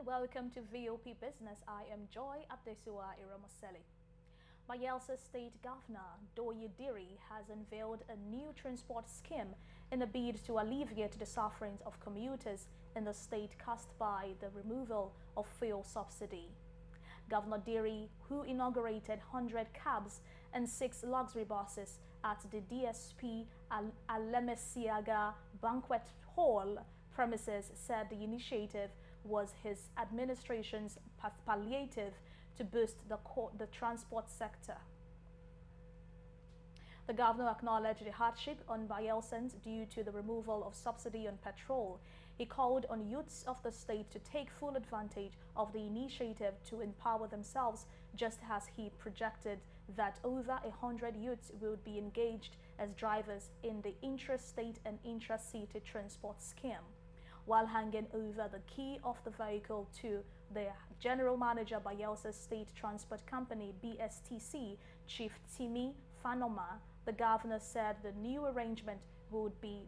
welcome to VOP Business. I am Joy Abdesua Iramoseli. Bayelsa State Governor Doye Diri has unveiled a new transport scheme in a bid to alleviate the sufferings of commuters in the state caused by the removal of fuel subsidy. Governor Diri, who inaugurated 100 cabs and 6 luxury buses at the DSP Alemesiaga Banquet Hall premises, said the initiative was his administration's palliative to boost the transport sector. The governor acknowledged the hardship on Bayelsans due to the removal of subsidy on petrol. He called on youths of the state to take full advantage of the initiative to empower themselves, just as he projected that over 100 youths will be engaged as drivers in the intrastate and intra-city transport scheme. While handing over the key of the vehicle to the General Manager Bayelsa State Transport Company (BSTC), Chief Timi Fanoma, the governor said the new arrangement would be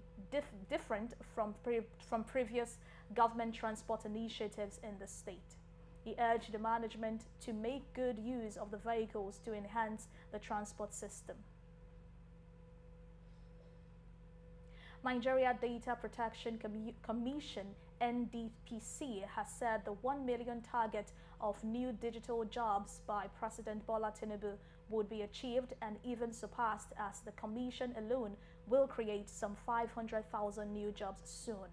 different from previous government transport initiatives in the state. He urged the management to make good use of the vehicles to enhance the transport system. Nigeria Data Protection Commission (NDPC) has said the 1 million target of new digital jobs by President Bola Tinubu would be achieved and even surpassed, as the commission alone will create some 500,000 new jobs soon.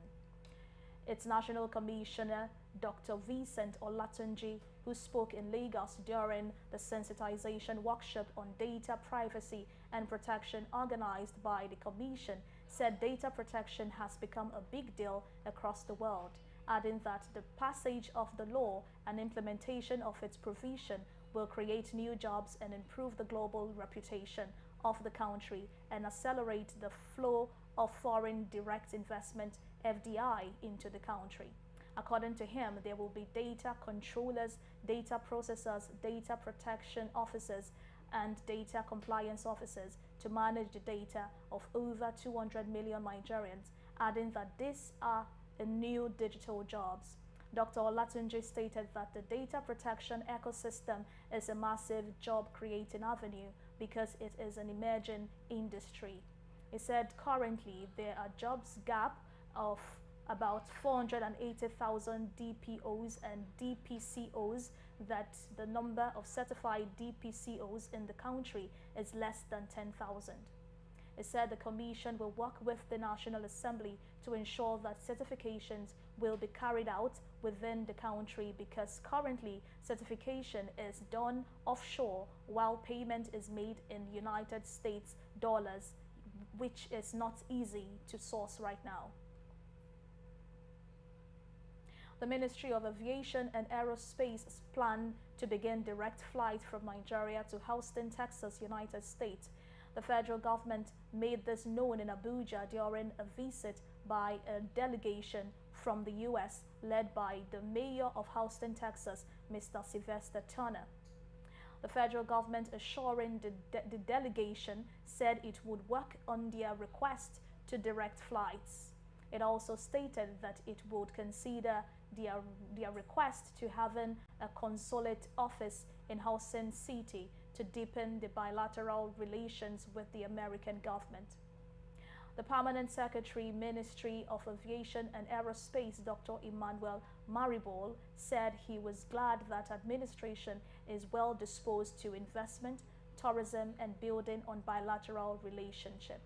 Its National Commissioner, Dr. Vincent Olatunji, who spoke in Lagos during the sensitization workshop on data privacy and protection organized by the Commission, said data protection has become a big deal across the world, adding that the passage of the law and implementation of its provision will create new jobs and improve the global reputation of the country and accelerate the flow of foreign direct investment (FDI) into the country. According to him, there will be data controllers, data processors, data protection officers, and data compliance officers to manage the data of over 200 million Nigerians, adding that these are new digital jobs. Dr. Olatunji stated that the data protection ecosystem is a massive job-creating avenue because it is an emerging industry. He said currently there are jobs gap of about 480,000 DPOs and DPCOs, that the number of certified DPCOs in the country is less than 10,000. It said the Commission will work with the National Assembly to ensure that certifications will be carried out within the country, because currently certification is done offshore while payment is made in United States dollars, which is not easy to source right now. The Ministry of Aviation and Aerospace plans to begin direct flights from Nigeria to Houston, Texas, United States. The federal government made this known in Abuja during a visit by a delegation from the U.S. led by the mayor of Houston, Texas, Mr. Sylvester Turner. The federal government, assuring the delegation, said it would work on their request to direct flights. It also stated that it would consider their request to having a consulate office in Houston City to deepen the bilateral relations with the American government. The Permanent Secretary, Ministry of Aviation and Aerospace, Dr. Emmanuel Maribol, said he was glad that administration is well disposed to investment, tourism, and building on bilateral relationship.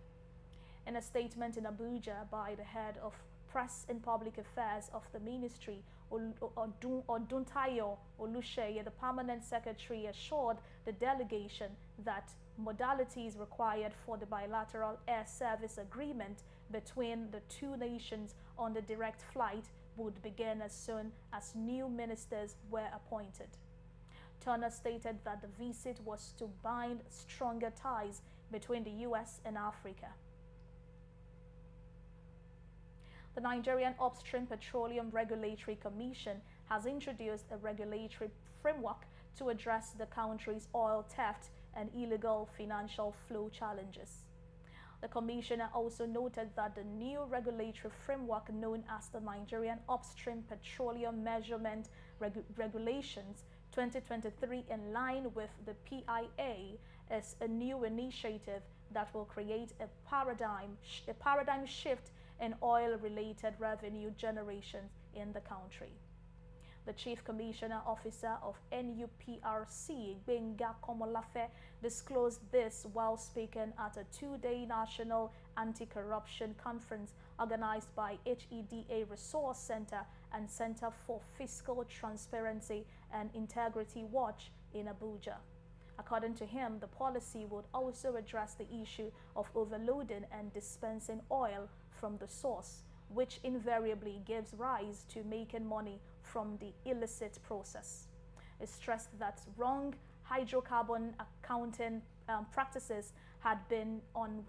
In a statement in Abuja by the head of Press and Public Affairs of the Ministry, Oduntayo Olusheye, the Permanent Secretary assured the delegation that modalities required for the bilateral air service agreement between the two nations on the direct flight would begin as soon as new ministers were appointed. Turner stated that the visit was to bind stronger ties between the U.S. and Africa. The Nigerian Upstream Petroleum Regulatory Commission has introduced a regulatory framework to address the country's oil theft and illegal financial flow challenges. The commissioner also noted that the new regulatory framework, known as the Nigerian Upstream Petroleum Measurement, Regulations 2023 in line with the PIA is a new initiative that will create a paradigm shift in oil-related revenue generation in the country. The Chief Commissioner Officer of NUPRC, Benga Komolafe, disclosed this while speaking at a two-day national anti-corruption conference organized by HEDA Resource Center and Center for Fiscal Transparency and Integrity Watch in Abuja. According to him, the policy would also address the issue of overloading and dispensing oil from the source, which invariably gives rise to making money from the illicit process. It stressed that wrong hydrocarbon accounting practices has been on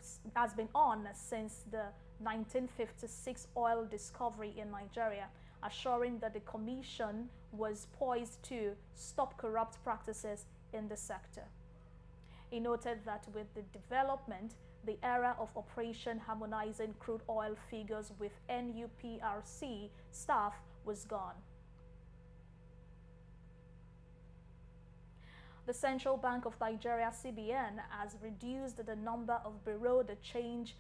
since the 1956 oil discovery in Nigeria, assuring that the Commission was poised to stop corrupt practices in the sector. He noted that with the development, the era of Operation Harmonizing Crude Oil Figures with NUPRC staff was gone. The Central Bank of Nigeria, CBN, has reduced the number of Bureau de Change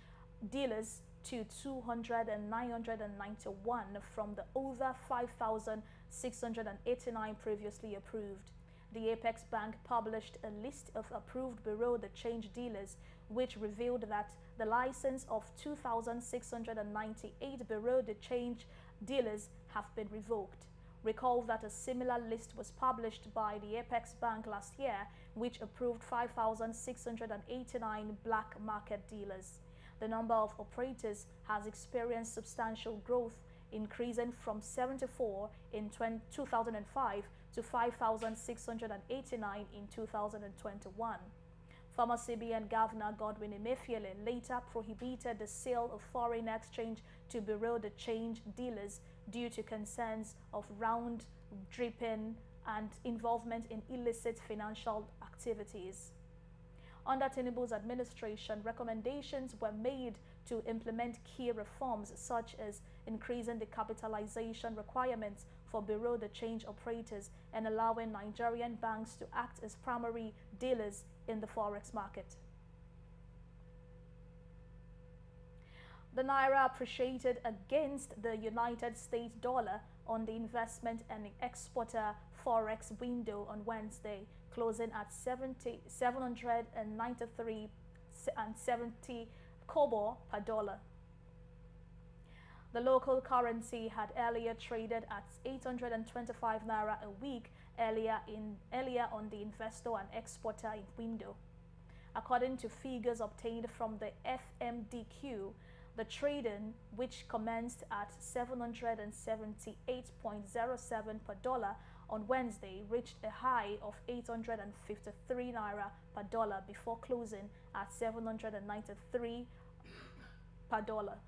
dealers to 200 and 991 from the over 5,689 previously approved. The Apex Bank published a list of approved Bureau de Change dealers, which revealed that the license of 2,698 Bureau de Change dealers have been revoked. Recall that a similar list was published by the Apex Bank last year, which approved 5,689 black market dealers. The number of operators has experienced substantial growth, increasing from 74 in 2005 to 5,689 in 2021. Former CBN Governor Godwin Emefiele later prohibited the sale of foreign exchange to Bureau de Change dealers due to concerns of round-tripping and involvement in illicit financial activities. Under Tinubu's administration, recommendations were made to implement key reforms such as increasing the capitalization requirements for Bureau de Change operators and allowing Nigerian banks to act as primary dealers in the forex market. The Naira appreciated against the United States dollar on the investment and exporter forex window on Wednesday, closing at 793.70 kobo per dollar. The local currency had earlier traded at 825 naira a week earlier on the investor and exporter window. According to figures obtained from the FMDQ, the trading, which commenced at 778.07 per dollar on Wednesday, reached a high of 853 naira per dollar before closing at 793 per dollar.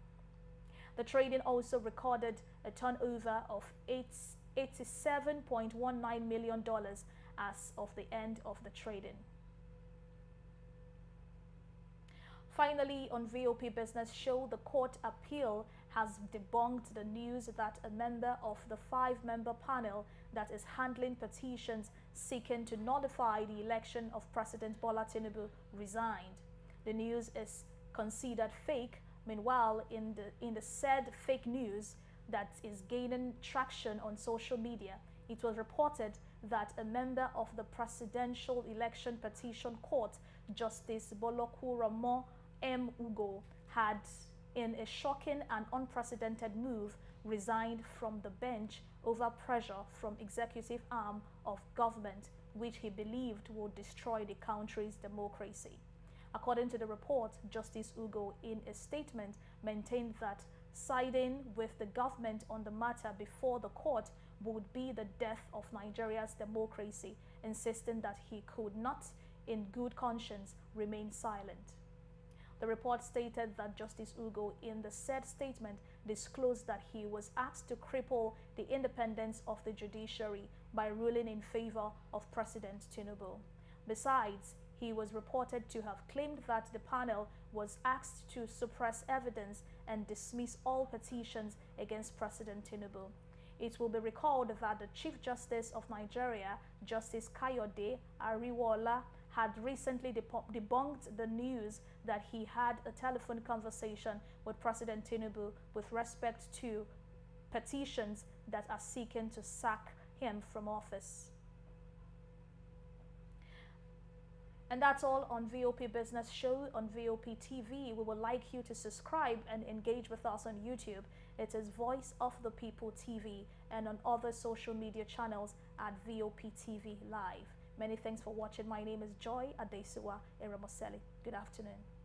The trading also recorded a turnover of $87.19 million as of the end of the trading. Finally, on VOP Business Show, the court appeal has debunked the news that a member of the 5-member panel that is handling petitions seeking to nullify the election of President Bola Tinubu resigned. The news is considered fake. Meanwhile, in the said fake news that is gaining traction on social media, it was reported that a member of the Presidential Election Petition Court, Justice Bolokuramo M. Ugo, had, in a shocking and unprecedented move, resigned from the bench over pressure from executive arm of government, which he believed would destroy the country's democracy. According to the report, Justice Ugo, in a statement, maintained that siding with the government on the matter before the court would be the death of Nigeria's democracy, insisting that he could not, in good conscience, remain silent. The report stated that Justice Ugo, in the said statement, disclosed that he was asked to cripple the independence of the judiciary by ruling in favor of President Tinubu. Besides, he was reported to have claimed that the panel was asked to suppress evidence and dismiss all petitions against President Tinubu. It will be recalled that the Chief Justice of Nigeria, Justice Kayode Ariwola, had recently debunked the news that he had a telephone conversation with President Tinubu with respect to petitions that are seeking to sack him from office. And that's all on VOP Business Show on VOP TV. We would like you to subscribe and engage with us on YouTube. It is Voice of the People TV, and on other social media channels at VOP TV Live. Many thanks for watching. My name is Joy Adesuwa Eramoseli. Good afternoon.